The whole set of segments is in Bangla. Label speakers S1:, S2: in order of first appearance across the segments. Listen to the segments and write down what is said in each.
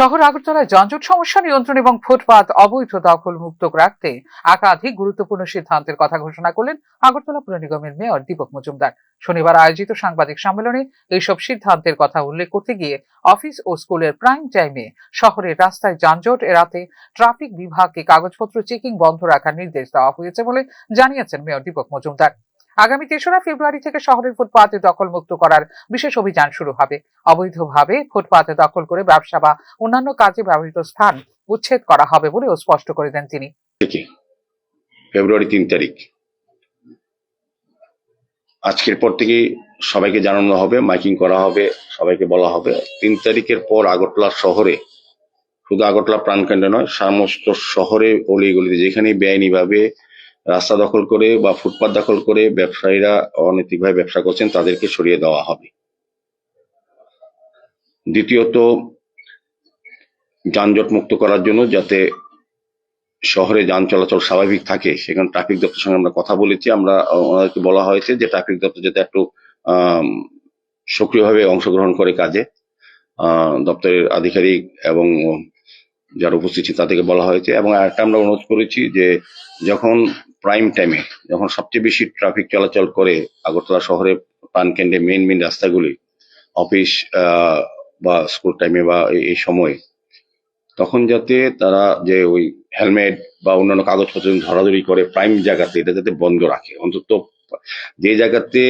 S1: শহর আগরতলায় যানজট সমস্যা নিয়ন্ত্রণ এবং ফুটপাত অবৈধ দখল মুক্ত রাখতে একাধিক গুরুত্বপূর্ণ সিদ্ধান্তের কথা ঘোষণা করলেন আগরতলা পুর নিগমের মেয়র দীপক মজুমদার। শনিবার আয়োজিত সাংবাদিক সম্মেলনে এইসব সিদ্ধান্তের কথা উল্লেখ করতে গিয়ে অফিস ও স্কুলের প্রাইম টাইমে শহরের রাস্তায় যানজট এড়াতে ট্রাফিক বিভাগকে কাগজপত্র চেকিং বন্ধ রাখার নির্দেশ দেওয়া হয়েছে বলে জানিয়েছেন মেয়র দীপক মজুমদার। আগামী ৩রা ফেব্রুয়ারি থেকে শহরের ফুটপাতে দখলমুক্ত করার বিশেষ অভিযান শুরু হবে। অবৈধভাবে ফুটপাতে দখল করে ব্যবসা বা অন্যান্য কাজে ব্যবহৃত স্থান উচ্ছেদ করা হবে বলেও স্পষ্ট করে দেন তিনি।
S2: ফেব্রুয়ারি ৩ তারিখ আজকের পর থেকে সবাইকে জানানো হবে, মাইকিং করা হবে, সবাইকে বলা হবে ৩ তারিখের পর আগরতলা শহরে, শুধু আগরতলা প্রাণকেন্দ্রে নয়, সমস্ত শহরে অলিগলিতে যেখানে বেআইনিভাবে রাস্তা দখল করে বা ফুটপাত দখল করে ব্যবসায়ীরা অনৈতিকভাবে ব্যবসা করছেন তাদেরকে সরিয়ে দেওয়া হবে। দ্বিতীয়ত, যানজট মুক্ত করার জন্য যাতে শহরে যান চলাচল স্বাভাবিক থাকে সেখানে ট্রাফিক দপ্তরের সঙ্গে আমরা কথা বলেছি। আমরা ওনাদেরকে বলা হয়েছে যে ট্রাফিক দপ্তর যাতে একটু সক্রিয়ভাবে অংশগ্রহণ করে কাজে। দপ্তরের আধিকারিক এবং যারা উপস্থিত ছিল তাদেরকে বলা হয়েছে। এবং আরেকটা আমরা অনুরোধ করেছি যে যখন প্রাইম টাইমে, যখন সবচেয়ে বেশি ট্রাফিক চলাচল করে আগরতলা শহরে প্রাণকেন্দ্রে মেইন রাস্তাগুলি, অফিস বা স্কুল টাইমে বা এই সময়, তখন যাতে তারা যে ওই হেলমেট বা অন্যান্য কাগজপত্র ধরাধরি করে প্রাইম জায়গাতে এটা যাতে বন্ধ রাখে। অন্তত যে জায়গাতে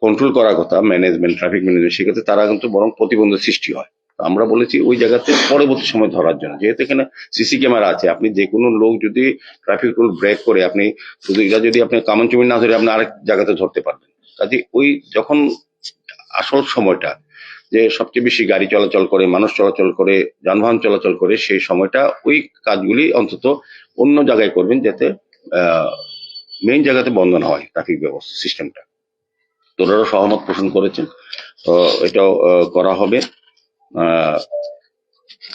S2: কন্ট্রোল করার কথা ম্যানেজমেন্ট, ট্রাফিক ম্যানেজমেন্ট, সেক্ষেত্রে তারা কিন্তু বরং প্রতিবন্ধের সৃষ্টি হয়। আমরা বলেছি ওই জায়গাতে পরবর্তী সময় ধরার জন্য, যেহেতু এখানে সিসি ক্যামেরা আছে। আপনি যে কোনো লোক যদি ট্রাফিক রুল ব্রেক করে, আপনি শুধু এটা যদি আপনি কামানচুমি না ধরে আপনি আরেক জায়গাতে ধরতে পারবেন। কাজে ওই যখন আসল সময়টা যে সবচেয়ে বেশি গাড়ি চলাচল করে, মানুষ চলাচল করে, যানবাহন চলাচল করে, সেই সময়টা ওই কাজগুলি অন্তত অন্য জায়গায় করবেন যাতে মেইন জায়গাতে বন্ধ না হয় ট্রাফিক ব্যবস্থা সিস্টেমটা। তোরাও সহমত পোষণ করেছেন, তো এটাও করা হবে।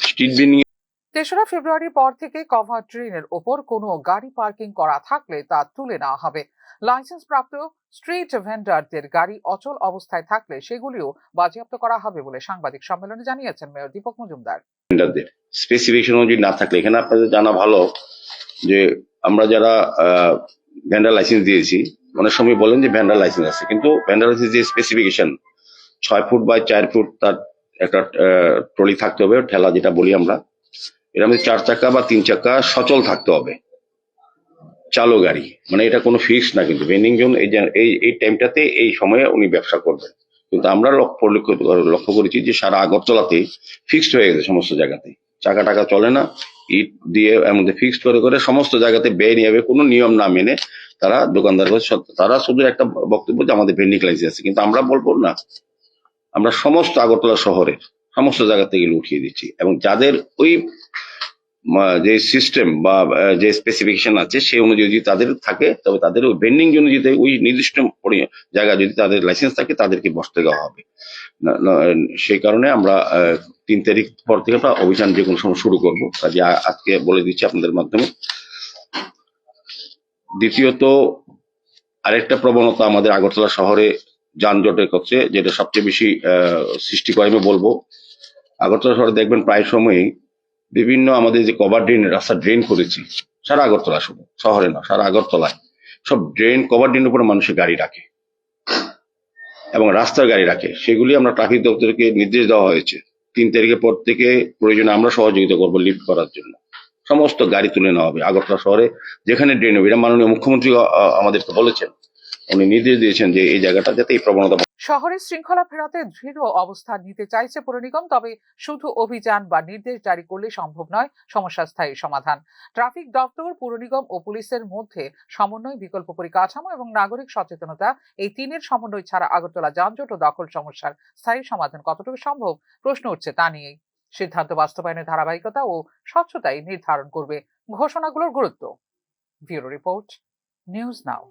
S2: স্ট্রিট ভেন্ডিং
S1: ৩রা ফেব্রুয়ারির পর থেকে কভার ড্রেনের ওপর কোনো গাড়ি পার্কিং করা থাকলে তা তুলে নেওয়া হবে। লাইসেন্স প্রাপ্ত স্ট্রিট ভেন্ডারদের গাড়ি অচল অবস্থায় থাকলে সেগুলিও বাজেয়াপ্ত করা হবে বলে সাংবাদিক সম্মেলনে জানিয়েছেন মেয়র দীপক মজুমদার।
S2: ভেন্ডারদের স্পেসিফিকেশন অনুযায়ী না থাকলে, এখানে আপনাদের জানা ভালো যে আমরা যারা ভেন্ডার লাইসেন্স দিয়েছি, অনেক সময় বলেন যে ভেন্ডার লাইসেন্স আছে, কিন্তু ভেন্ডার লাইসেন্স যে স্পেসিফিকেশন 6 ফুট বাই 4 ফুট তার একটা ট্রলি থাকতে হবে, ঠেলা যেটা বলি আমরা। এর মধ্যে 4 চাকা বা 3 চাকা সচল থাকতে হবে, চালু গাড়ি। মানে এটা কোনো ফিক্স না, কিন্তু ভেন্ডিং জোন এই টাইমটাতে এই সময়ে উনি ব্যবসা করবেন। কিন্তু আমরা লক্ষ্য করেছি যে সারা আগরতলাতে ফিক্সড হয়ে গেছে সমস্ত জায়গাতে, চাকা টাকা চলে না, ইট দিয়ে এর মধ্যে ফিক্সড করে সমস্ত জায়গাতে বেআইনিভাবে কোনো নিয়ম না মেনে তারা দোকানদার, তারা শুধু একটা বক্তব্য যে আমাদের ভেন্ডিং লাইসেন্স আছে, কিন্তু আমরা বলবো না, আমরা সমস্ত আগরতলা শহরের সমস্ত জায়গা থেকে উঠিয়ে দিচ্ছি। এবং যাদের ওই যে সিস্টেম বা যে স্পেসিফিকেশন আছে সেই অনুযায়ী যদি তাদের থাকে, তবে তাদের ওই ভেন্ডিং জন্য যদি ওই নির্দিষ্ট জায়গা যদি তাদের লাইসেন্স থাকে তাদেরকে বসতে দেওয়া হবে। সেই কারণে আমরা ৩ তারিখ পর থেকে আমরা অভিযান যে কোনো সময় শুরু করবো, কাজে আজকে বলে দিচ্ছি আপনাদের মাধ্যমে। দ্বিতীয়ত, আরেকটা প্রবণতা আমাদের আগরতলা শহরে যানজটের ক্ষেত্রে যেটা সবচেয়ে বেশি সৃষ্টি করে আমি বলবো, আগরতলা শহরে দেখবেন প্রায় সময়ই বিভিন্ন আমাদের যে কভার ড্রেন, রাস্তা ড্রেন করেছি সারা আগরতলা, শুধু শহরে না সারা আগরতলায় সব ড্রেন, কভার ড্রেন উপরে মানুষের গাড়ি রাখে এবং রাস্তার গাড়ি রাখে। সেগুলি আমরা ট্রাফিক দপ্তরকে নির্দেশ দেওয়া হয়েছে ৩ তারিখের পর থেকে প্রয়োজনে আমরা সহযোগিতা করবো লিফট করার জন্য। সমস্ত গাড়ি তুলে নেওয়া হবে আগরতলা শহরে যেখানে ড্রেন হবে। এটা মাননীয় মুখ্যমন্ত্রী আমাদেরকে বলেছেন, উনি নির্দেশ দিয়েছেন যে এই জায়গাটা যাতে এই প্রবণতা।
S1: শহরের শৃঙ্খলা ফেরাতে দৃঢ় অবস্থান নিতে চাইছে পুর নিগম, তবে শুধু অভিযান বা নির্দেশ জারি করলে সম্ভব নয় সমস্যার স্থায়ী সমাধান। ট্রাফিক দপ্তর, পুর নিগম ও পুলিশের মধ্যে সমন্বয়, বিকল্প পরিকাঠামো এবং নাগরিক সচেতনতা, এই তিনের সমন্বয় ছাড়া আগরতলা যানজট ও দখল সমস্যার স্থায়ী সমাধান কতটুকু সম্ভব প্রশ্ন উঠছে তা নিয়েই। সিদ্ধান্ত বাস্তবায়নের ধারাবাহিকতা ও স্বচ্ছতাই নির্ধারণ করবে ঘোষণাগুলোর গুরুত্ব। Bureau report, news now.